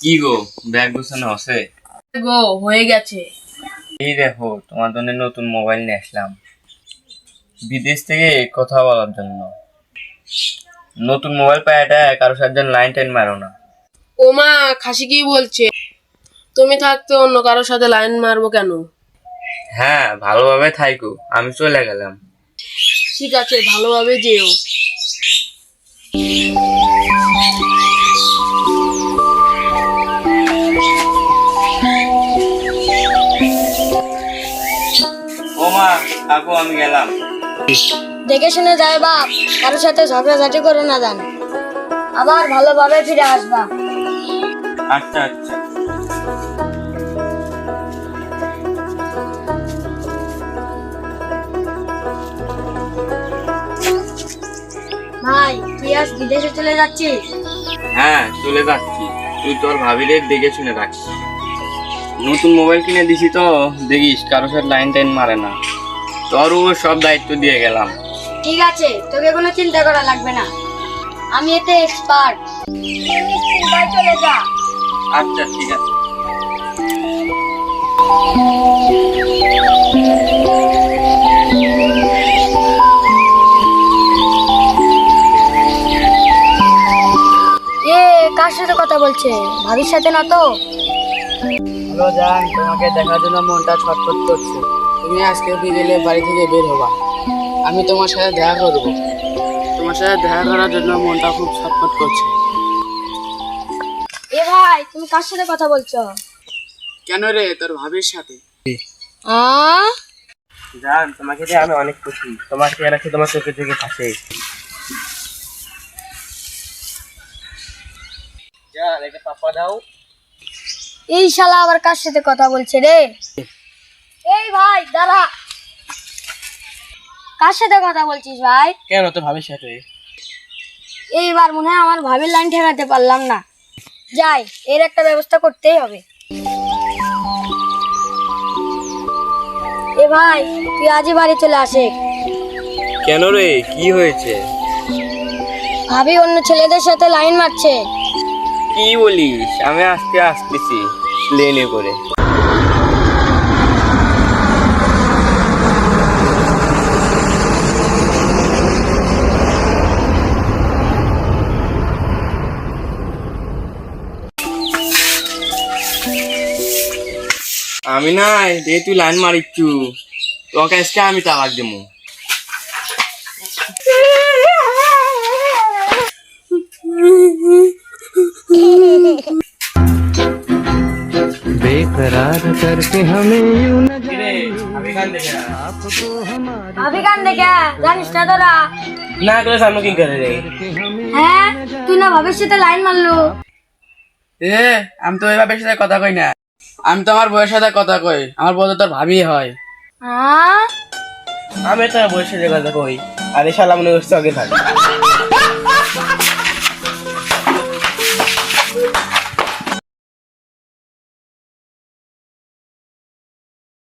কি গো, ব্যাগ গোছানো আছে? গো হয়ে গেছে। এই দেখো, তোমার জন্য নতুন মোবাইল নিয়ে আসলাম বিদেশ থেকে কথা বলার জন্য। নতুন মোবাইল পায়াটা কারোর সাথে লাইন টাইন মারো না। ওমা, খাসি কি বলছে? তুমি থাকতে অন্য কারোর সাথে লাইন মারবো কেন? হ্যাঁ, ভালোভাবে থাইকো, আমি চলে গেলাম। ঠিক আছে, ভালোভাবে যেও। ও মা, থাকো, আমি গেলাম। দেখে শুনে যায় বাপ, কারোর সাথে ঝগড়াঝাটি করে না জান, আবার ভালোভাবে ফিরে আসবা। আচ্ছা আচ্ছা। ভাই, তুই আজ বিদেশে চলে যাচ্ছিস? হ্যাঁ, চলে যাচ্ছি। তুই তোর ভাবিদের দেখে শুনে রাখিস। নতুন মোবাইল কিনে দিছি তো, দেখিস কারোর সাথে লাইন টাইন মারে না। তোর উপর সব দায়িত্ব দিয়ে গেলাম। ঠিক আছে, তোকে কোনো চিন্তা করা লাগবে না, আমি এতে এক্সপার্ট। তুই নিশ্চিন্তায় চলে যা। আচ্ছা, ঠিক আছে। এ কার সাথে কথা বলছে? ভাবির সাথে না তো? হ্যালো জান, তোমাকে দেখার জন্য মনটা ছটফট করছে। তুমি আজকে বিকেলে বাড়ি থেকে বের হবা, আমি তোমার সাথে দেখা করব। তোমার সাথে দেখা করার জন্য মনটা খুব ছটফট করছে। এ ভাই, তুমি কার সাথে কথা বলছো? কেন রে? তোর ভাবির সাথে। জান, তোমাকে দিয়ে আমি অনেক খুশি। তোমার চেহারা কি তোমার চোখে চোখে ভাসে। জান, এটা পাপা দাও। এই শালা আবার কার সাথে কথা বলছে রে? এই ভাই দাঁড়া, কার সাথে কথা বলছিস ভাই? কেন তোর ভাবির সাথে? এইবার মনে হয় আমার ভাবির লাইন ঠেকাতে পারলাম না। যাই, এর একটা ব্যবস্থা করতেই হবে। এ ভাই, তুই আজই বাড়ি চলে আসে। কেন রে, কি হয়েছে? ভাবি অন্য ছেলেদের সাথে লাইন মারছে। কি বলিস? আমি আসতেছি প্লেনে করে। আমি নাই রে, তুই লাইন মারিচ্ছু, তোকে আজকে আমি তালাক দেবো। बेकरार करके हमें यूं न ভাবি কান দেখে জানিস না তোরা? না করে সামনে কি করে রে? হ্যাঁ, তুই না ভাবির সাথে লাইন মারলো। এ, আমি তো ওই ভাবির সাথে কথা কই না, আমি তো আমার বউয়ের সাথে কথা কই। আমার বউ তো তোর ভাবি হয়। হ্যাঁ, আমি তো বসে কথা কই, আর এই শালা মনে হচ্ছে আগে থাকে।